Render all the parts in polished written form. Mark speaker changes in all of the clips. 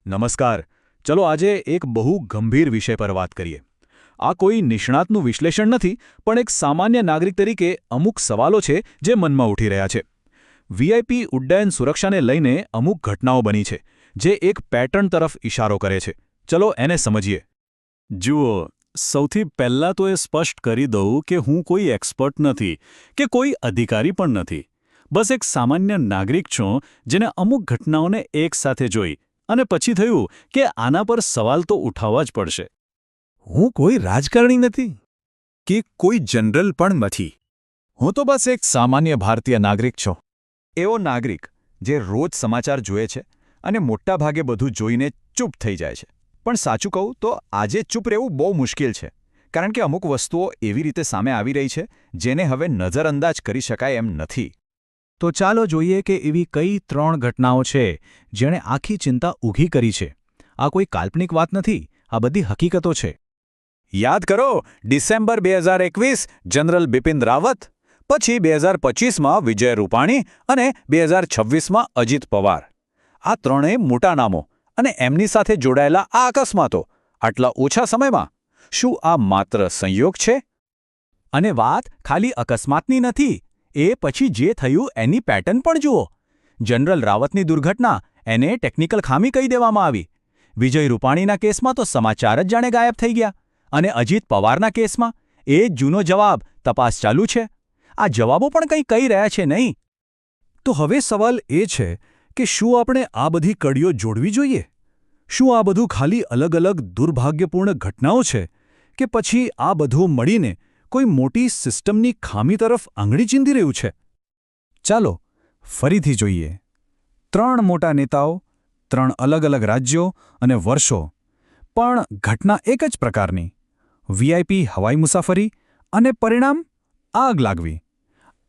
Speaker 1: નમસ્કાર. ચલો આજે એક બહુ ગંભીર વિષય પર વાત કરીએ. આ કોઈ નિષ્ણાતનું વિશ્લેષણ નથી, પણ એક સામાન્ય નાગરિક તરીકે અમુક સવાલો છે જે મનમાં ઉઠી રહ્યા છે. વીઆઈપી ઉડ્ડયન સુરક્ષાને લઈને અમુક ઘટનાઓ બની છે જે એક પેટર્ન તરફ ઇશારો કરે છે. ચલો એને સમજીએ.
Speaker 2: જુઓ, સૌથી પહેલાં તો એ સ્પષ્ટ કરી દઉં કે હું કોઈ એક્સપર્ટ નથી કે કોઈ અધિકારી પણ નથી. બસ એક સામાન્ય નાગરિક છું જેને અમુક ઘટનાઓને એકસાથે જોઈ અને પછી થયું કે આના પર સવાલ તો ઉઠાવવા જ પડશે.
Speaker 3: હું કોઈ રાજકારણી નથી કે કોઈ જનરલ પણ નથી. હું તો બસ એક સામાન્ય ભારતીય નાગરિક છું. એવો નાગરિક જે રોજ સમાચાર જુએ છે અને મોટાભાગે બધું જોઈને ચૂપ થઈ જાય છે. પણ સાચું કહું તો આજે ચૂપ રહેવું બહુ મુશ્કેલ છે, કારણ કે અમુક વસ્તુઓ એવી રીતે સામે આવી રહી છે જેને હવે નજરઅંદાજ કરી શકાય એમ નથી.
Speaker 1: તો ચાલો જોઈએ કે એવી કઈ 3 ઘટનાઓ છે જેણે આખી ચિંતા ઊભી કરી છે. આ કોઈ કાલ્પનિક વાત નથી, આ બધી હકીકતો છે.
Speaker 3: યાદ કરો, ડિસેમ્બર 2021 જનરલ બિપિન રાવત, પછી 2025માં વિજય રૂપાણી અને 2026માં અજીત પવાર. આ ત્રણેય મોટા નામો અને એમની સાથે જોડાયેલા આ અકસ્માતો આટલા ઓછા સમયમાં. શું આ માત્ર સંયોગ છે?
Speaker 1: અને વાત ખાલી અકસ્માતની નથી, એ પછી જે થયું એની પેટર્ન પણ જુઓ. જનરલ રાવતની દુર્ઘટના, એને ટેકનિકલ ખામી કહી દેવામાં આવી. વિજય રૂપાણીના કેસમાં તો સમાચાર જ જાણે ગાયબ થઈ ગયા. અને અજીત પવારના કેસમાં એ જ જૂનો જવાબ, તપાસ ચાલુ છે. આ જવાબો પણ કંઈ કહી રહ્યા છે નહીં.
Speaker 2: તો હવે સવાલ એ છે કે શું આપણે આ બધી કડીઓ જોડવી જોઈએ? શું આ બધું ખાલી અલગ અલગ દુર્ભાગ્યપૂર્ણ ઘટનાઓ છે કે પછી આ બધું મળીને કોઈ મોટી સિસ્ટમની ખામી તરફ આંગળી ચીંધી રહ્યું છે?
Speaker 3: ચાલો ફરીથી જોઈએ. 3 મોટા નેતાઓ, 3 અલગ અલગ રાજ્યો અને વર્ષો, પણ ઘટના એક જ પ્રકારની. વીઆઈપી હવાઈ મુસાફરી અને પરિણામ આગ લાગવી.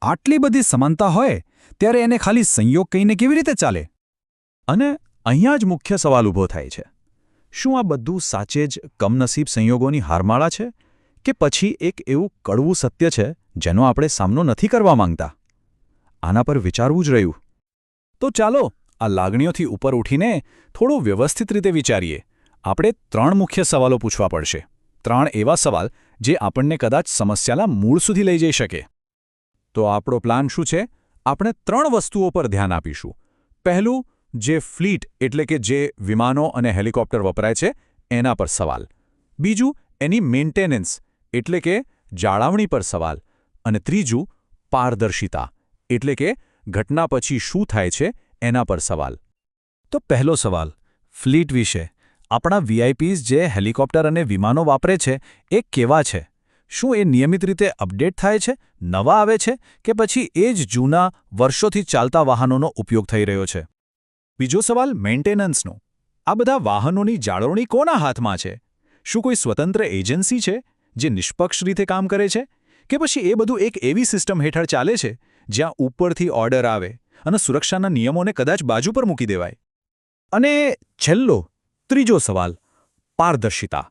Speaker 3: આટલી બધી સમાનતા હોય ત્યારે એને ખાલી સંયોગ કહીને કેવી રીતે ચાલે? અને અહીંયા જ મુખ્ય સવાલ ઊભો થાય છે. શું આ બધું સાચે જ કમનસીબ સંયોગોની હારમાળા છે કે પછી એક એવું કડવું સત્ય છે જેનો આપણે સામનો નથી કરવા માંગતા? આના પર વિચારવું જ રહ્યું. તો ચાલો આ લાગણીઓથી ઉપર ઉઠીને થોડું વ્યવસ્થિત રીતે વિચારીએ. આપણે 3 મુખ્ય સવાલો પૂછવા પડશે. 3 એવા સવાલ જે આપણને કદાચ સમસ્યાના મૂળ સુધી લઈ જઈ શકે. તો આપણો પ્લાન શું છે? આપણે 3 વસ્તુઓ પર ધ્યાન આપીશું. પહેલું, જે ફ્લીટ એટલે કે જે વિમાનો અને હેલિકોપ્ટર વપરાય છે એના પર સવાલ. બીજું, એની મેન્ટેનન્સ એટલે કે જાળવણી પર સવાલ. અને ત્રીજું, પારદર્શિતા એટલે કે ઘટના પછી શું થાય છે એના પર સવાલ. તો પહેલો સવાલ, ફ્લીટ વિશે. આપણા વીઆઈપીઝ જે હેલિકોપ્ટર અને વિમાનો વાપરે છે એ કેવા છે? શું એ નિયમિત રીતે અપડેટ થાય છે, નવા આવે છે કે પછી એ જ જૂના વર્ષોથી ચાલતા વાહનોનો ઉપયોગ થઈ રહ્યો છે? બીજો સવાલ, મેન્ટેનન્સનો. આ બધા વાહનોની જાળવણી કોના હાથમાં છે? શું કોઈ સ્વતંત્ર એજન્સી છે જે નિષ્પક્ષ રીતે કામ કરે છે કે પછી એ બધું એક એવી સિસ્ટમ હેઠળ ચાલે છે જ્યાં ઉપરથી ઓર્ડર આવે અને સુરક્ષાના નિયમોને કદાચ બાજુ પર મૂકી દેવાય? અને છેલ્લો, ત્રીજો સવાલ, પારદર્શિતા.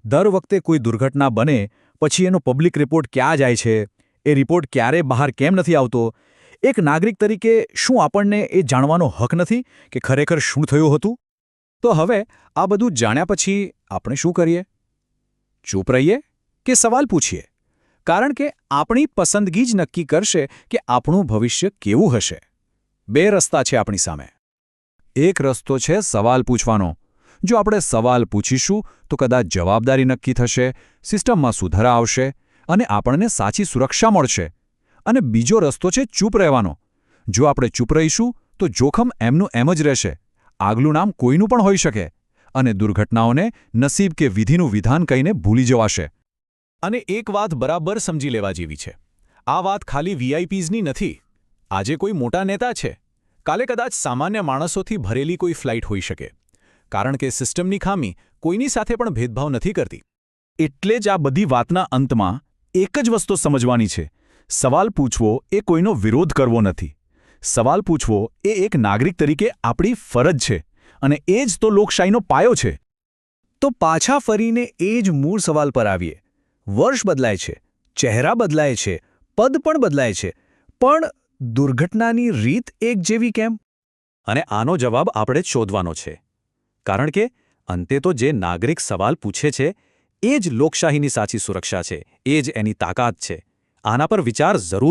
Speaker 3: દર વખતે કોઈ દુર્ઘટના બને પછી એનો પબ્લિક રિપોર્ટ ક્યાં જાય છે? એ રિપોર્ટ ક્યારે બહાર કેમ નથી આવતો? એક નાગરિક તરીકે શું આપણને એ જાણવાનો હક નથી કે ખરેખર શું થયું હતું? તો હવે આ બધું જાણ્યા પછી આપણે શું કરીએ? ચૂપ રહીએ કે સવાલ પૂછીએ? કારણ કે આપણી પસંદગી જ નક્કી કરશે કે આપણું ભવિષ્ય કેવું હશે. 2 રસ્તા છે આપણી સામે. એક રસ્તો છે સવાલ પૂછવાનો. જો આપણે સવાલ પૂછીશું તો કદાચ જવાબદારી નક્કી થશે, સિસ્ટમમાં સુધારા આવશે અને આપણને સાચી સુરક્ષા મળશે. અને બીજો રસ્તો છે ચૂપ રહેવાનો. જો આપણે ચૂપ રહીશું તો જોખમ એમનું એમ જ રહેશે. આગલું નામ કોઈનું પણ હોઈ શકે અને દુર્ઘટનાઓને નસીબ કે વિધિનું વિધાન કહીને ભૂલી જવાશે. અને એક વાત બરાબર સમજી લેવા જેવી છે. આ વાત ખાલી વીઆઈપીઝની નથી. આજે કોઈ મોટા નેતા છે, કાલે કદાચ સામાન્ય માણસોથી ભરેલી કોઈ ફ્લાઇટ હોઈ શકે. કારણ કે સિસ્ટમની ખામી કોઈની સાથે પણ ભેદભાવ નથી કરતી. એટલે જ આ બધી વાતના અંતમાં એક જ વસ્તુ સમજવાની છે. સવાલ પૂછવો એ કોઈનો વિરોધ કરવો નથી. સવાલ પૂછવો એ એક નાગરિક તરીકે આપણી ફરજ છે અને એ જ તો લોકશાહીનો પાયો છે. તો પાછા ફરીને એ જ મૂળ સવાલ પર આવીએ. વર્ષ બદલાય છે, ચહેરા બદલાય છે, પદ પણ બદલાય છે, પણ દુર્ઘટનાની રીત એક જેવી કેમ? અને આનો જવાબ આપણે જ શોધવાનો છે.
Speaker 4: કારણ કે અંતે તો જે નાગરિક સવાલ પૂછે છે એ જ લોકશાહીની સાચી સુરક્ષા છે, એ જ એની તાકાત છે. આના પર વિચાર જરૂર